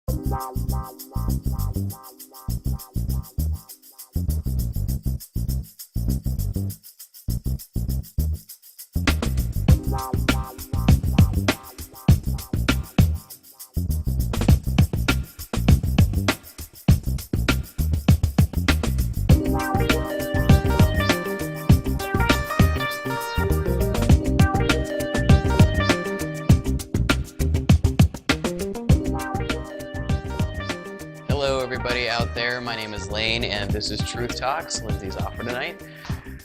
Hello, everybody out there. My name is Lane, and this is Truth Talks. Lindsay's off for tonight.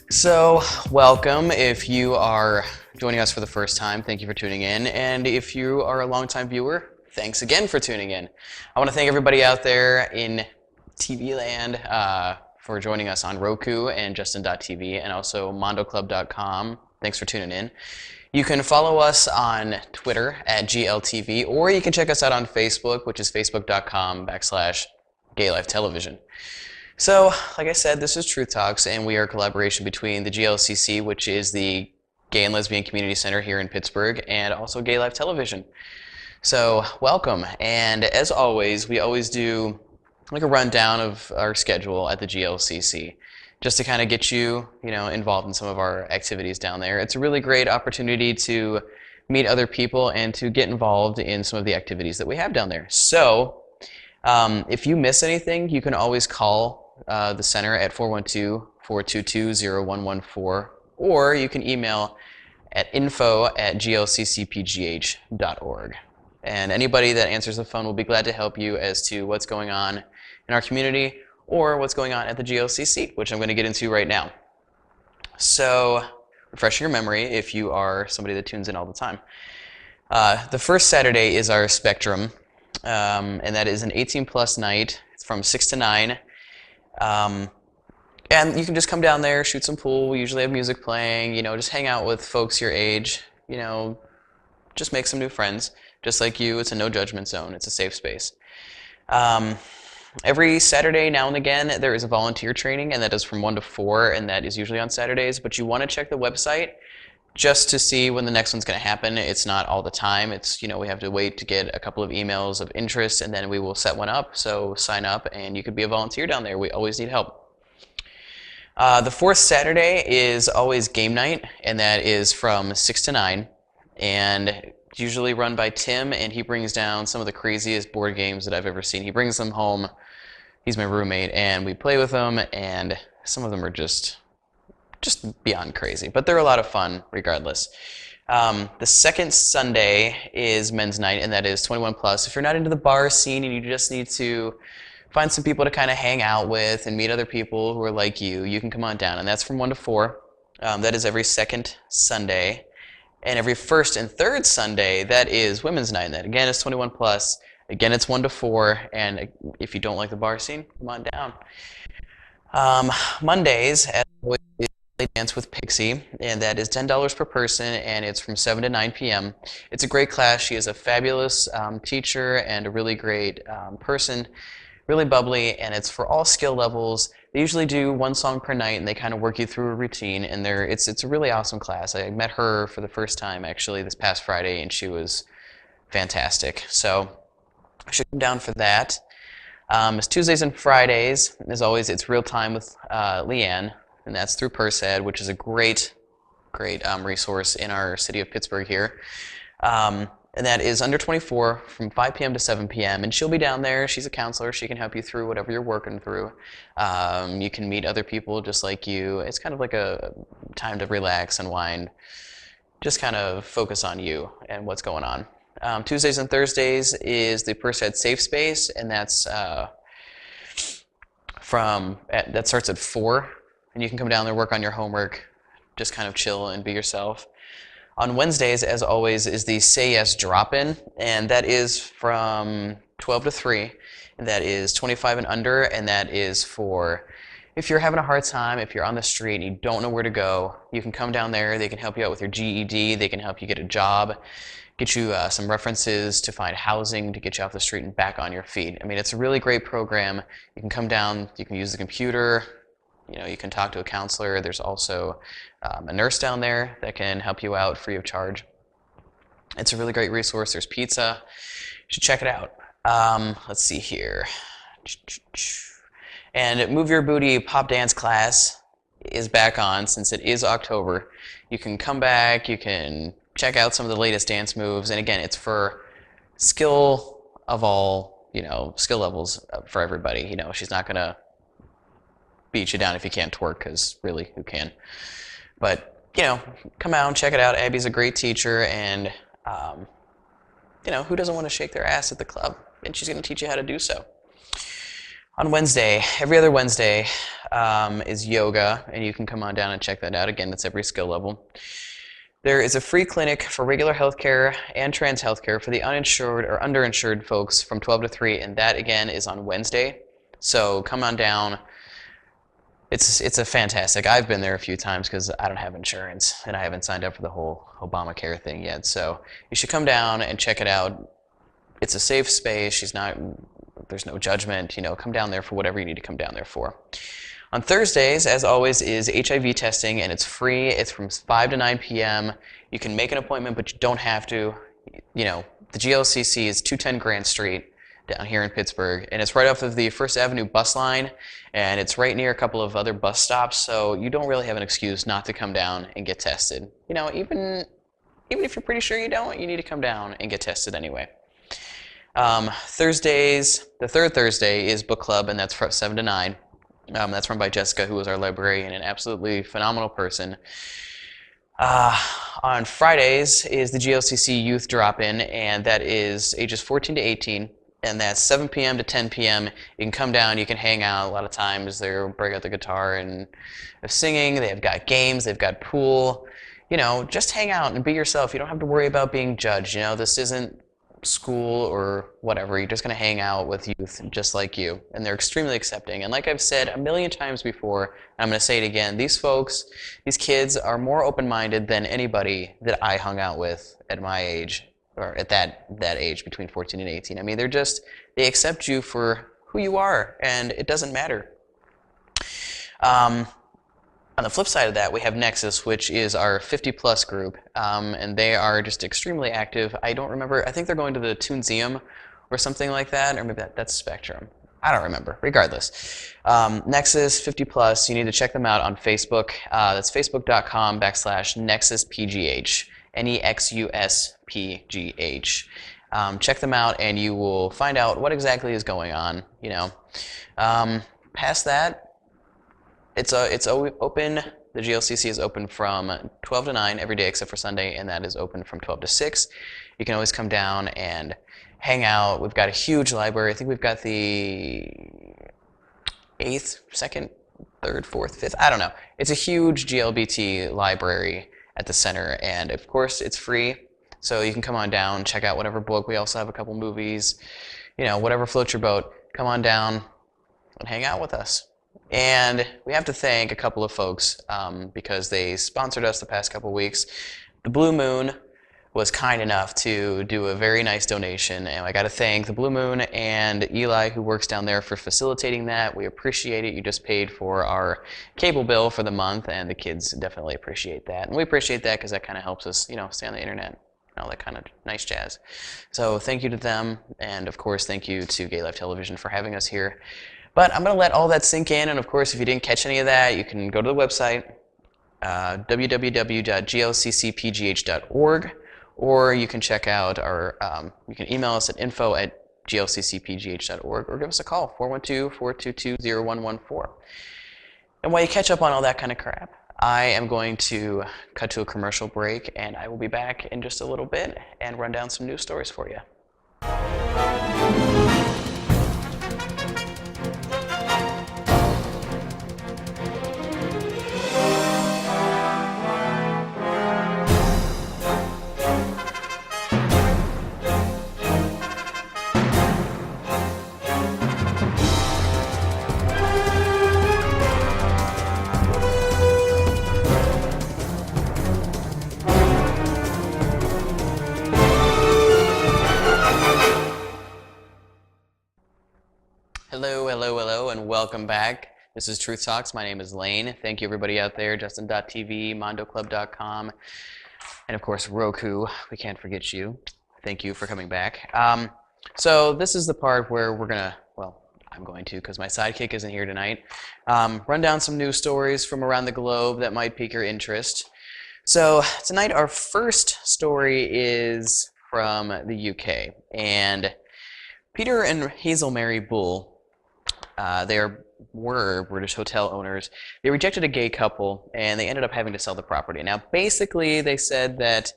So, welcome. If you are joining us for the first time, thank you for tuning in. And if you are a longtime viewer, thanks again for tuning in. I want to thank everybody out there in TV land for joining us on Roku and Justin.tv and also MondoClub.com. Thanks for tuning in. You can follow us on Twitter at GLTV, or you can check us out on Facebook, which is facebook.com/GayLifeTelevision. So, like I said, this is Truth Talks, and we are a collaboration between the GLCC, which is the Gay and Lesbian Community Center here in Pittsburgh, and also Gay Life Television. So, welcome. And as always, we always do like a rundown of our schedule at the GLCC, just to kind of get you, involved in some of our activities down there. It's a really great opportunity to meet other people and to get involved in some of the activities that we have down there. So, if you miss anything, you can always call the center at 412-422-0114, or you can email at info@glccpgh.org. And anybody that answers the phone will be glad to help you as to what's going on in our community or what's going on at the GLCC, which I'm going to get into right now. So, refreshing your memory if you are somebody that tunes in all the time. The first Saturday is our Spectrum, and that is an 18-plus night. It's from 6 to 9. And you can just come down there, shoot some pool. We usually have music playing, just hang out with folks your age, just make some new friends. Just like you, it's a no judgment zone. It's a safe space. Every Saturday, now and again, there is a volunteer training, and that is from 1 to 4, and that is usually on Saturdays. But you want to check the website just to see when the next one's going to happen. It's not all the time. It's, we have to wait to get a couple of emails of interest, and then we will set one up. So sign up, and you could be a volunteer down there. We always need help. The fourth Saturday is always game night, and that is from 6 to 9. And usually run by Tim, and he brings down some of the craziest board games that I've ever seen. He brings them home. He's my roommate, and we play with them, and some of them are just beyond crazy, but they're a lot of fun regardless. The second Sunday is men's night, and that is 21 plus. If you're not into the bar scene and you just need to find some people to kind of hang out with and meet other people who are like you can come on down, and that's from 1 to 4. That is every second Sunday. And every first and third Sunday, that is women's night. And that, again, is 21 plus. Again, it's 1 to 4. And if you don't like the bar scene, come on down. Mondays, as always, is Dance with Pixie. And that is $10 per person. And it's from 7 to 9 p.m. It's a great class. She is a fabulous teacher and a really great person. Really bubbly. And it's for all skill levels. They usually do one song per night, and they kind of work you through a routine, and it's a really awesome class. I met her for the first time, actually, this past Friday, and she was fantastic. So I should come down for that. It's Tuesdays and Fridays. As always, it's Real Time with Leanne, and that's through PERSAD, which is a great resource in our city of Pittsburgh here. And that is under 24 from 5 p.m. to 7 p.m. And she'll be down there. She's a counselor. She can help you through whatever you're working through. You can meet other people just like you. It's kind of like a time to relax and wind. Just kind of focus on you and what's going on. Tuesdays and Thursdays is the PERSAD Safe Space, and that's that starts at 4. And you can come down there, work on your homework, just kind of chill and be yourself. On Wednesdays, as always, is the Say Yes Drop-In, and that is from 12 to 3. And that is 25 and under, and that is for if you're having a hard time, if you're on the street and you don't know where to go, you can come down there. They can help you out with your GED. They can help you get a job, get you some references to find housing, to get you off the street and back on your feet. I mean, it's a really great program. You can come down, you can use the computer, you can talk to a counselor. There's also a nurse down there that can help you out free of charge. It's a really great resource. There's pizza. You should check it out. Let's see here. And Move Your Booty pop dance class is back on since it is October. You can come back, you can check out some of the latest dance moves, and again, it's for skill of all, skill levels for everybody. She's not gonna beat you down if you can't twerk, because really, who can? But, come out and check it out. Abby's a great teacher, and, who doesn't want to shake their ass at the club? And she's going to teach you how to do so. On Wednesday, every other Wednesday, is yoga, and you can come on down and check that out. Again, that's every skill level. There is a free clinic for regular healthcare and trans healthcare for the uninsured or underinsured folks from 12 to 3, and that, again, is on Wednesday. So come on down. It's a fantastic. I've been there a few times because I don't have insurance and I haven't signed up for the whole Obamacare thing yet. So you should come down and check it out. It's a safe space. There's no judgment. Come down there for whatever you need to come down there for. On Thursdays, as always, is HIV testing, and it's free. It's from 5 to 9 p.m. You can make an appointment, but you don't have to. The GLCC is 210 Grant Street down here in Pittsburgh, and it's right off of the First Avenue bus line, and it's right near a couple of other bus stops, so you don't really have an excuse not to come down and get tested. Even if you're pretty sure you don't, you need to come down and get tested anyway. Thursdays, the third Thursday is book club, and that's from 7 to 9. That's run by Jessica, who is our librarian, an absolutely phenomenal person. On Fridays is the GLCC Youth Drop-In, and that is ages 14 to 18. And that's 7 p.m. to 10 p.m. You can come down, you can hang out. A lot of times they'll break out the guitar and they're singing. They've got games, they've got pool. Just hang out and be yourself. You don't have to worry about being judged. This isn't school or whatever. You're just going to hang out with youth just like you. And they're extremely accepting. And like I've said a million times before, I'm going to say it again, these kids are more open-minded than anybody that I hung out with at my age. Or at that age, between 14 and 18. I mean, they accept you for who you are, and it doesn't matter. On the flip side of that, we have Nexus, which is our 50-plus group, and they are just extremely active. I don't remember, I think they're going to the Toonseum or something like that, or maybe that's Spectrum. I don't remember. Regardless, Nexus 50+, you need to check them out on Facebook. That's facebook.com/NexusPGH. NEXUSPGH. Check them out, and you will find out what exactly is going on. Past that, it's open. The GLCC is open from 12 to 9 every day except for Sunday, and that is open from 12 to 6. You can always come down and hang out. We've got a huge library. I think we've got the 8th, 2nd, 3rd, 4th, 5th. I don't know. It's a huge GLBT library at the center, and of course it's free, so you can come on down, check out whatever book. We also have a couple movies, whatever floats your boat. Come on down and hang out with us. And we have to thank a couple of folks because they sponsored us the past couple weeks. The Blue Moon was kind enough to do a very nice donation, and I got to thank the Blue Moon and Eli, who works down there, for facilitating that. We appreciate it. You just paid for our cable bill for the month, and the kids definitely appreciate that. And we appreciate that because that kind of helps us, stay on the internet and all that kind of nice jazz. So thank you to them, and of course thank you to Gay Life Television for having us here. But I'm going to let all that sink in, and of course if you didn't catch any of that, you can go to the website, www.glccpgh.org. Or you can check out you can email us at info@glccpgh.org, or give us a call, 412-422-0114. And while you catch up on all that kind of crap, I am going to cut to a commercial break, and I will be back in just a little bit and run down some news stories for you. Hello, and welcome back. This is Truth Talks. My name is Lane. Thank you, everybody out there, Justin.tv, MondoClub.com, and of course, Roku. We can't forget you. Thank you for coming back. So this is the part where we're gonna, well, I'm going to, because my sidekick isn't here tonight, run down some news stories from around the globe that might pique your interest. So tonight our first story is from the UK, and Peter and Hazel Mary Bull, were British hotel owners. They rejected a gay couple, and they ended up having to sell the property. Now, basically, they said that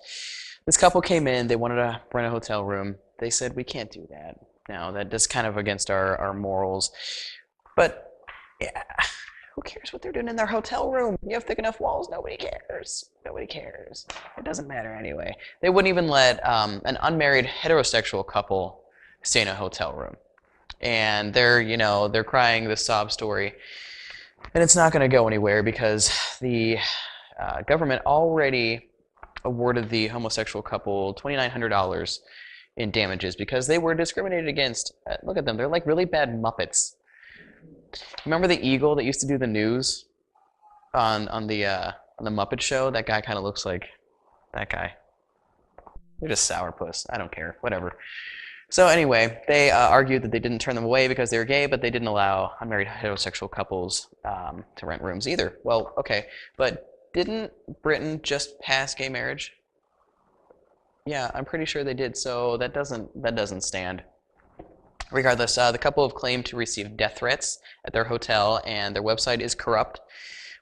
this couple came in, they wanted to rent a hotel room. They said, we can't do that. Now, that's kind of against our morals. But, yeah, who cares what they're doing in their hotel room? You have thick enough walls, nobody cares. Nobody cares. It doesn't matter anyway. They wouldn't even let an unmarried heterosexual couple stay in a hotel room. And they're crying this sob story. And it's not going to go anywhere because the government already awarded the homosexual couple $2,900 in damages because they were discriminated against. Look at them. They're like really bad Muppets. Remember the eagle that used to do the news on the Muppet Show? That guy kind of looks like that guy. They're just sourpuss. I don't care. Whatever. So anyway, they argued that they didn't turn them away because they were gay, but they didn't allow unmarried heterosexual couples to rent rooms either. Well, okay, but didn't Britain just pass gay marriage? Yeah, I'm pretty sure they did, so that doesn't stand. Regardless, the couple have claimed to receive death threats at their hotel, and their website is corrupt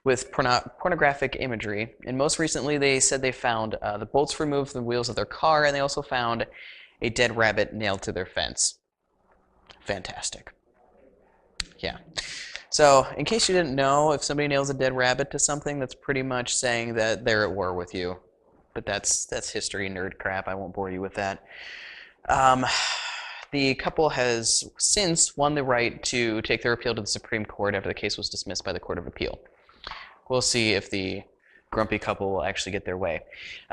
with pornographic imagery. And most recently, they said they found the bolts removed from the wheels of their car, and they also found a dead rabbit nailed to their fence. Fantastic. Yeah. So, in case you didn't know, if somebody nails a dead rabbit to something, that's pretty much saying that they're at war with you. But that's history nerd crap. I won't bore you with that. The couple has since won the right to take their appeal to the Supreme Court after the case was dismissed by the Court of Appeal. We'll see if the grumpy couple will actually get their way.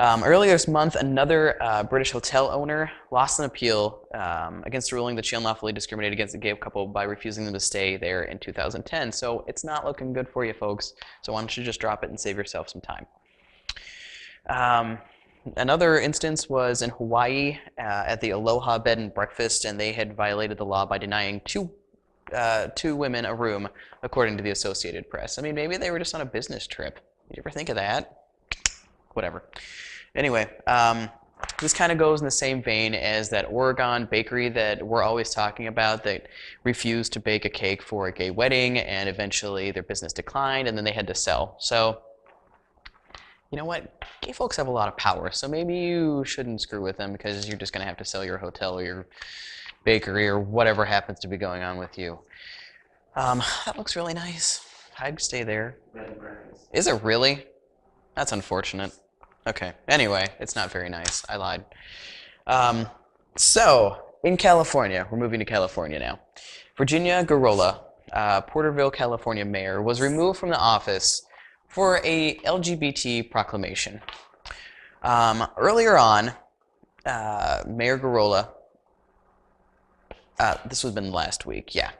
Earlier this month, another British hotel owner lost an appeal against a ruling that she unlawfully discriminated against the gay couple by refusing them to stay there in 2010. So it's not looking good for you, folks. So why don't you just drop it and save yourself some time. Another instance was in Hawaii at the Aloha Bed and Breakfast, and they had violated the law by denying two women a room, according to the Associated Press. I mean, maybe they were just on a business trip. Did you ever think of that? Whatever. Anyway, this kind of goes in the same vein as that Oregon bakery that we're always talking about that refused to bake a cake for a gay wedding, and eventually their business declined, and then they had to sell. So, you know what? Gay folks have a lot of power, so maybe you shouldn't screw with them because you're just going to have to sell your hotel or your bakery or whatever happens to be going on with you. That looks really nice. I'd stay there. Is it really? That's unfortunate. Okay. Anyway, it's not very nice. I lied. So, in California, we're moving to California now. Virginia Garola, Porterville, California mayor, was removed from the office for a LGBT proclamation. Earlier on, Mayor Garola, this would have been last week, yeah,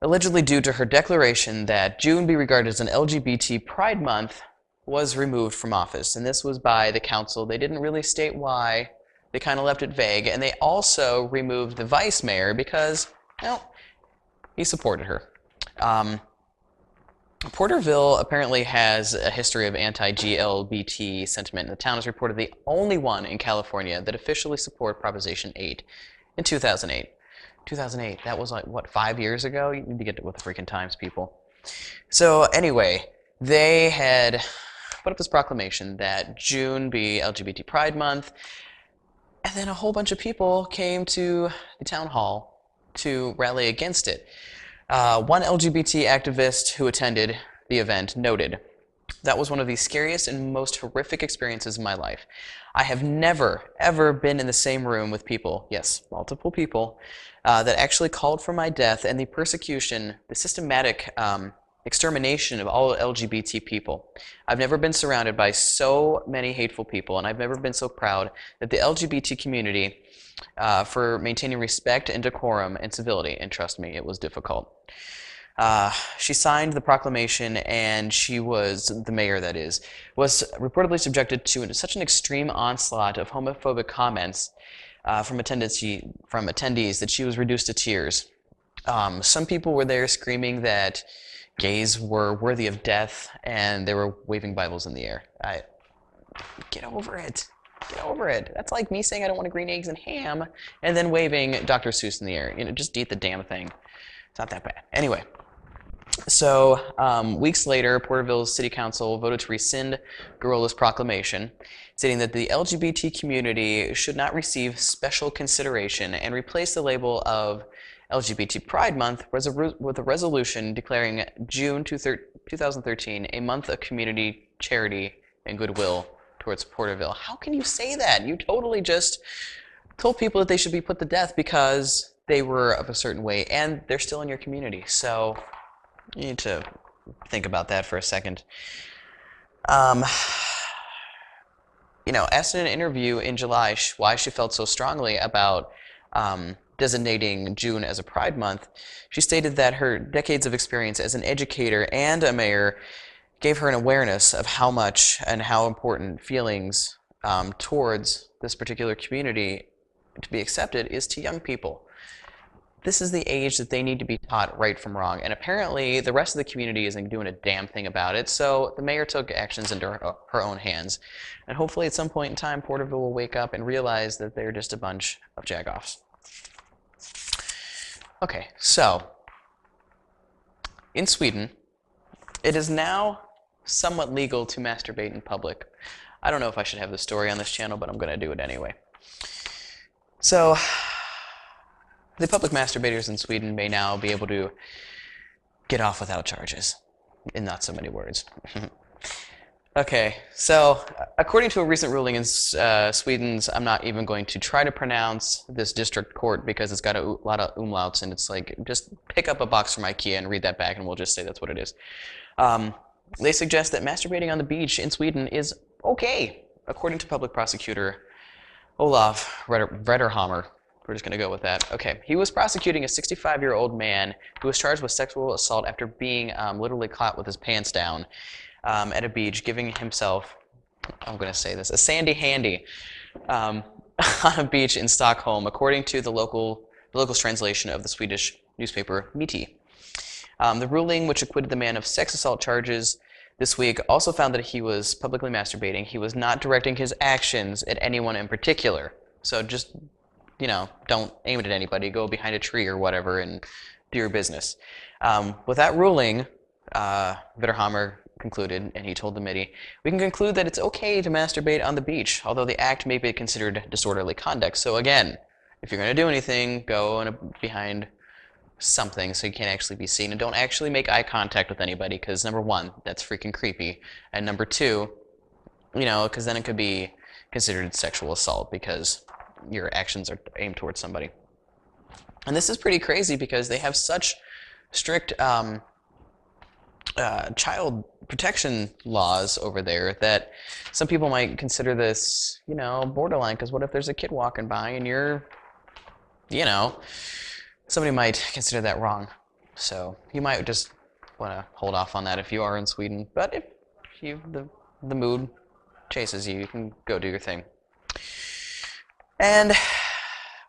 allegedly due to her declaration that June be regarded as an LGBT Pride Month, was removed from office. And this was by the council. They didn't really state why. They kind of left it vague. And they also removed the vice mayor because, well, he supported her. Porterville apparently has a history of anti-GLBT sentiment, and the town is reported the only one in California that officially supported Proposition 8 in 2008. 2008, that was like, what, 5 years ago? You need to get with the freaking times, people. So anyway, they had put up this proclamation that June be LGBT Pride Month, and then a whole bunch of people came to the town hall to rally against it. One LGBT activist who attended the event noted, "That was one of the scariest and most horrific experiences in my life. I have never, ever been in the same room with people," yes, multiple people, "that actually called for my death and the persecution, the systematic extermination of all LGBT people. I've never been surrounded by so many hateful people, and I've never been so proud that the LGBT community for maintaining respect and decorum and civility, and trust me, it was difficult." She signed the proclamation, and she was, the mayor that is, was reportedly subjected to such an extreme onslaught of homophobic comments from attendees that she was reduced to tears. Some people were there screaming that gays were worthy of death, and they were waving Bibles in the air. Get over it. Get over it. That's like me saying I don't want green eggs and ham, and then waving Dr. Seuss in the air. Just eat the damn thing. It's not that bad. Anyway, so weeks later, Porterville's City Council voted to rescind Girola's proclamation, stating that the LGBT community should not receive special consideration, and replace the label of LGBT Pride Month with a resolution declaring June 2013 a month of community charity and goodwill towards Porterville. How can you say that? You totally just told people that they should be put to death because they were of a certain way, and they're still in your community. So you need to think about that for a second. Asked in an interview in July why she felt so strongly about designating June as a Pride Month, she stated that her decades of experience as an educator and a mayor gave her an awareness of how much and how important feelings towards this particular community to be accepted is to young people. This is the age that they need to be taught right from wrong, and apparently the rest of the community isn't doing a damn thing about it, so the mayor took actions into her own hands. And hopefully at some point in time, Porterville will wake up and realize that they're just a bunch of jagoffs. Okay, so in Sweden, it is now somewhat legal to masturbate in public. I don't know if I should have this story on this channel, but I'm going to do it anyway. So, the public masturbators in Sweden may now be able to get off without charges, in not so many words. Okay, so according to a recent ruling in Sweden's, I'm not even going to try to pronounce this district court because it's got a lot of umlauts, and it's like, just pick up a box from IKEA and read that back and we'll just say that's what it is. They suggest that masturbating on the beach in Sweden is okay, according to public prosecutor Olaf Rederhammer. We're just going to go with that. Okay, he was prosecuting a 65-year-old man who was charged with sexual assault after being literally caught with his pants down at a beach, giving himself, I'm going to say this, a sandy handy on a beach in Stockholm, according to the local's translation of the Swedish newspaper Mitti. The ruling, which acquitted the man of sex assault charges this week, also found that he was publicly masturbating. He was not directing his actions at anyone in particular. So just, don't aim it at anybody. Go behind a tree or whatever and do your business. With that ruling, Vitterhammer concluded, and he told the Mitti, we can conclude that it's okay to masturbate on the beach, although the act may be considered disorderly conduct. So again, if you're going to do anything, go behind something so you can't actually be seen, and don't actually make eye contact with anybody, because number one, that's freaking creepy, and number two, because then it could be considered sexual assault because your actions are aimed towards somebody. And this is pretty crazy because they have such strict child protection laws over there that some people might consider this, borderline, because what if there's a kid walking by and you're, somebody might consider that wrong. So you might just want to hold off on that if you are in Sweden. But if the mood chases you, you can go do your thing. And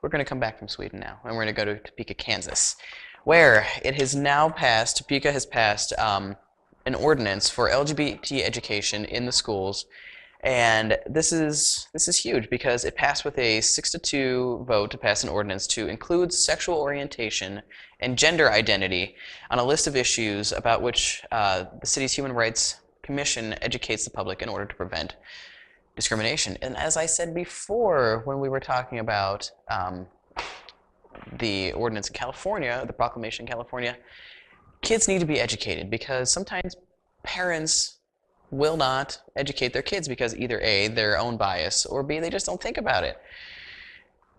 we're going to come back from Sweden now, and we're going to go to Topeka, Kansas, where Topeka has passed an ordinance for LGBT education in the schools. And this is huge because it passed with a 6-2 vote to pass an ordinance to include sexual orientation and gender identity on a list of issues about which the city's Human Rights Commission educates the public in order to prevent discrimination. And as I said before, when we were talking about the ordinance in California, the proclamation in California, kids need to be educated because sometimes parents will not educate their kids because either A, their own bias, or B, they just don't think about it.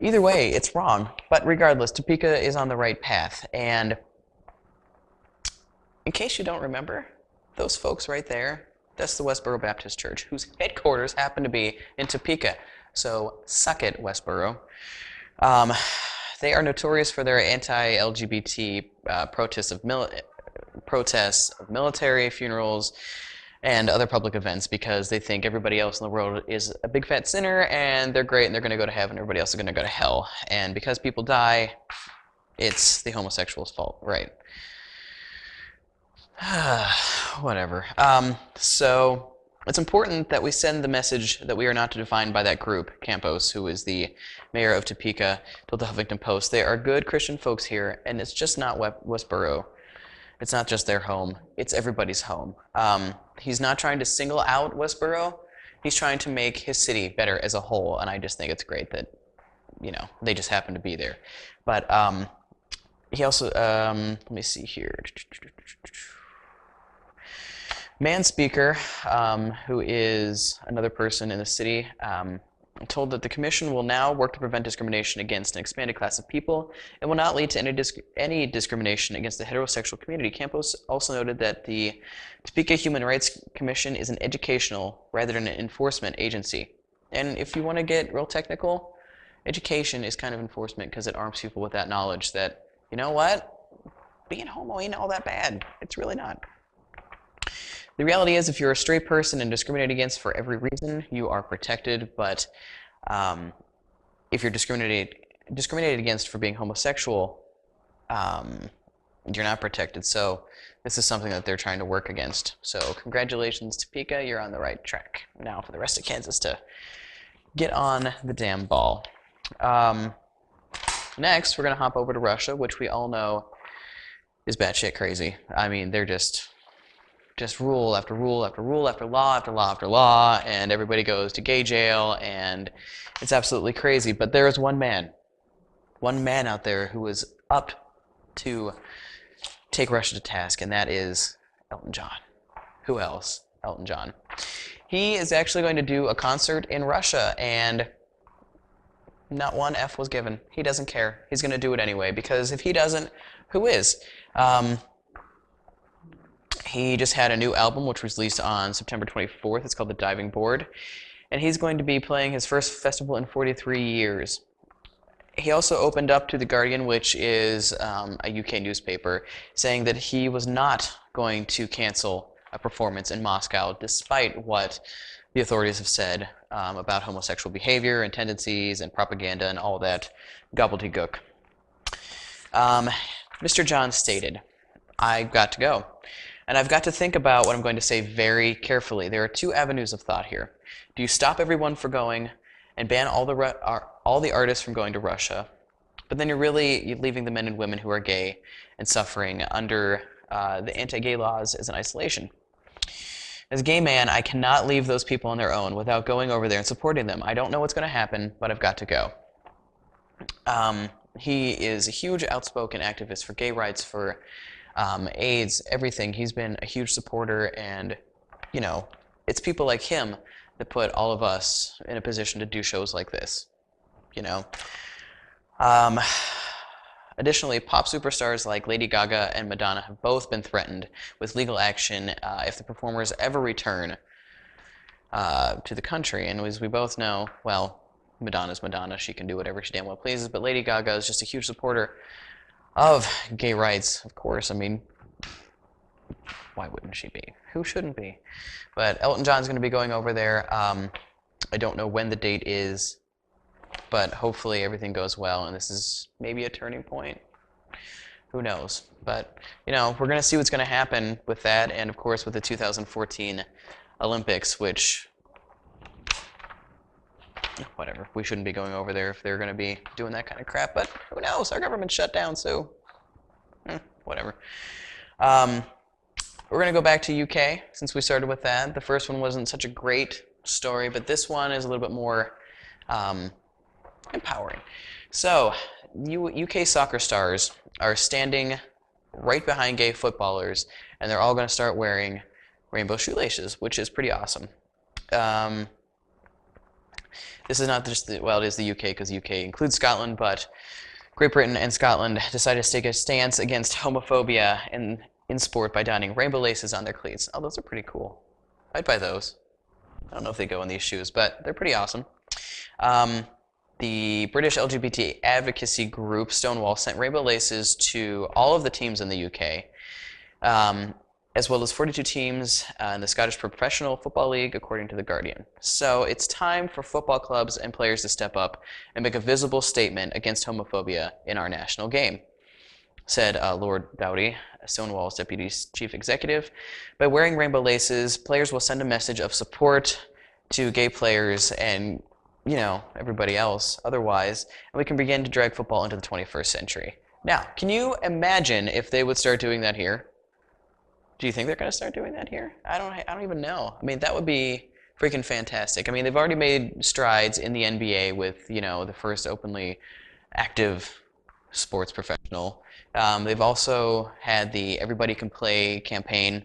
Either way, it's wrong. But regardless, Topeka is on the right path. And in case you don't remember, those folks right there, that's the Westboro Baptist Church, whose headquarters happen to be in Topeka. So suck it, Westboro. They are notorious for their anti-LGBT protests of military funerals, and other public events because they think everybody else in the world is a big fat sinner and they're great and they're going to go to heaven. Everybody else is going to go to hell. And because people die, it's the homosexual's fault, right? Whatever. So it's important that we send the message that we are not defined by that group. Campos, who is the mayor of Topeka, told the Huffington Post, "There are good Christian folks here, and it's just not Westboro. It's not just their home. It's everybody's home." He's not trying to single out Westboro. He's trying to make his city better as a whole, and I just think it's great that, they just happen to be there. But he also, let me see here. Man Speaker, who is another person in the city, told that the commission will now work to prevent discrimination against an expanded class of people and will not lead to any discrimination against the heterosexual community. Campos also noted that the Topeka Human Rights Commission is an educational rather than an enforcement agency. And if you want to get real technical, education is kind of enforcement because it arms people with that knowledge that, you know what, being homo ain't all that bad. It's really not. The reality is, if you're a straight person and discriminated against for every reason, you are protected. But if you're discriminated against for being homosexual, you're not protected. So this is something that they're trying to work against. So congratulations, Topeka, you're on the right track. Now for the rest of Kansas to get on the damn ball. Next, we're going to hop over to Russia, which we all know is batshit crazy. I mean, they're just rule after rule after rule after law after law after law, and everybody goes to gay jail, and it's absolutely crazy. But there is one man out there who is up to take Russia to task, and that is Elton John. Who else? Elton John. He is actually going to do a concert in Russia, and not one F was given. He doesn't care. He's going to do it anyway, because if he doesn't, who is? He just had a new album, which was released on September 24th. It's called The Diving Board. And he's going to be playing his first festival in 43 years. He also opened up to The Guardian, which is a UK newspaper, saying that he was not going to cancel a performance in Moscow, despite what the authorities have said about homosexual behavior and tendencies and propaganda and all that gobbledygook. Mr. John stated, "I've got to go. And I've got to think about what I'm going to say very carefully. There are two avenues of thought here. Do you stop everyone from going and ban all the artists from going to Russia? But then you're leaving the men and women who are gay and suffering under the anti-gay laws as an isolation. As a gay man, I cannot leave those people on their own without going over there and supporting them. I don't know what's going to happen, but I've got to go." He is a huge outspoken activist for gay rights, for AIDS, everything. He's been a huge supporter, and it's people like him that put all of us in a position to do shows like this. Additionally, pop superstars like Lady Gaga and Madonna have both been threatened with legal action if the performers ever return to the country. And as we both know, well, Madonna's Madonna. She can do whatever she damn well pleases, but Lady Gaga is just a huge supporter of gay rights, of course. I mean, why wouldn't she be? Who shouldn't be? But Elton John's going to be going over there. I don't know when the date is, but hopefully everything goes well, and this is maybe a turning point. Who knows? But, we're going to see what's going to happen with that, and of course with the 2014 Olympics, which, whatever. We shouldn't be going over there if they're going to be doing that kind of crap, but who knows? Our government's shut down, so whatever. We're going to go back to UK, since we started with that. The first one wasn't such a great story, but this one is a little bit more empowering. So, UK soccer stars are standing right behind gay footballers, and they're all going to start wearing rainbow shoelaces, which is pretty awesome. This is not just it is the UK, because UK includes Scotland, but Great Britain and Scotland decided to take a stance against homophobia in sport by donning rainbow laces on their cleats. Oh, those are pretty cool. I'd buy those. I don't know if they go in these shoes, but they're pretty awesome. The British LGBT advocacy group Stonewall sent rainbow laces to all of the teams in the UK. as well as 42 teams in the Scottish Professional Football League, according to The Guardian. So it's time for football clubs and players to step up and make a visible statement against homophobia in our national game, said Lord Doughty, Stonewall's deputy chief executive. By wearing rainbow laces, players will send a message of support to gay players and, everybody else otherwise, and we can begin to drag football into the 21st century. Now, can you imagine if they would start doing that here? Do you think they're going to start doing that here? I don't even know. I mean, that would be freaking fantastic. I mean, they've already made strides in the NBA with, the first openly active sports professional. They've also had the Everybody Can Play campaign,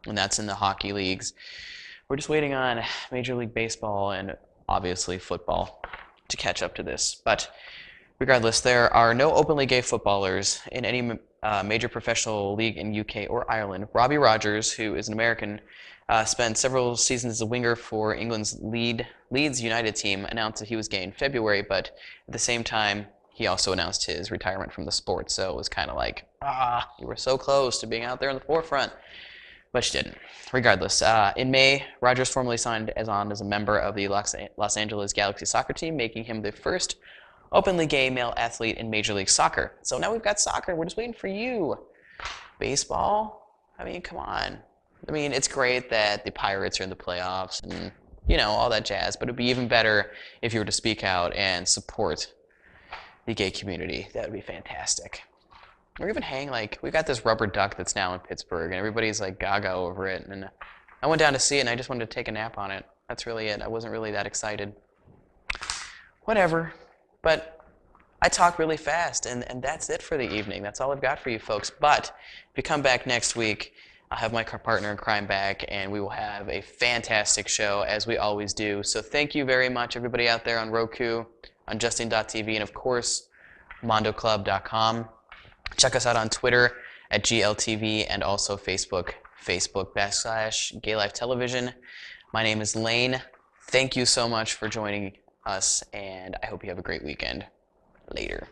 and that's in the hockey leagues. We're just waiting on Major League Baseball and obviously football to catch up to this. But regardless, there are no openly gay footballers in any major professional league in UK or Ireland. Robbie Rogers, who is an American, spent several seasons as a winger for England's Leeds United team, announced that he was gay in February, but at the same time, he also announced his retirement from the sport. So it was kind of like, you were so close to being out there in the forefront, but you didn't. Regardless, in May, Rogers formally signed on as a member of the Los Angeles Galaxy soccer team, making him the first openly gay male athlete in Major League Soccer. So now we've got soccer. We're just waiting for you. Baseball? I mean, come on. I mean, it's great that the Pirates are in the playoffs and, all that jazz, but it'd be even better if you were to speak out and support the gay community. That would be fantastic. Or even hang, we got this rubber duck that's now in Pittsburgh, and everybody's gaga over it. And I went down to see it, and I just wanted to take a nap on it. That's really it. I wasn't really that excited. Whatever. But I talk really fast, and that's it for the evening. That's all I've got for you folks. But if you come back next week, I'll have my partner in crime back, and we will have a fantastic show, as we always do. So thank you very much, everybody out there on Roku, on Justin.tv, and of course, MondoClub.com. Check us out on Twitter at GLTV and also Facebook.com/Gay Life Television. My name is Lane. Thank you so much for joining us, and I hope you have a great weekend. Later.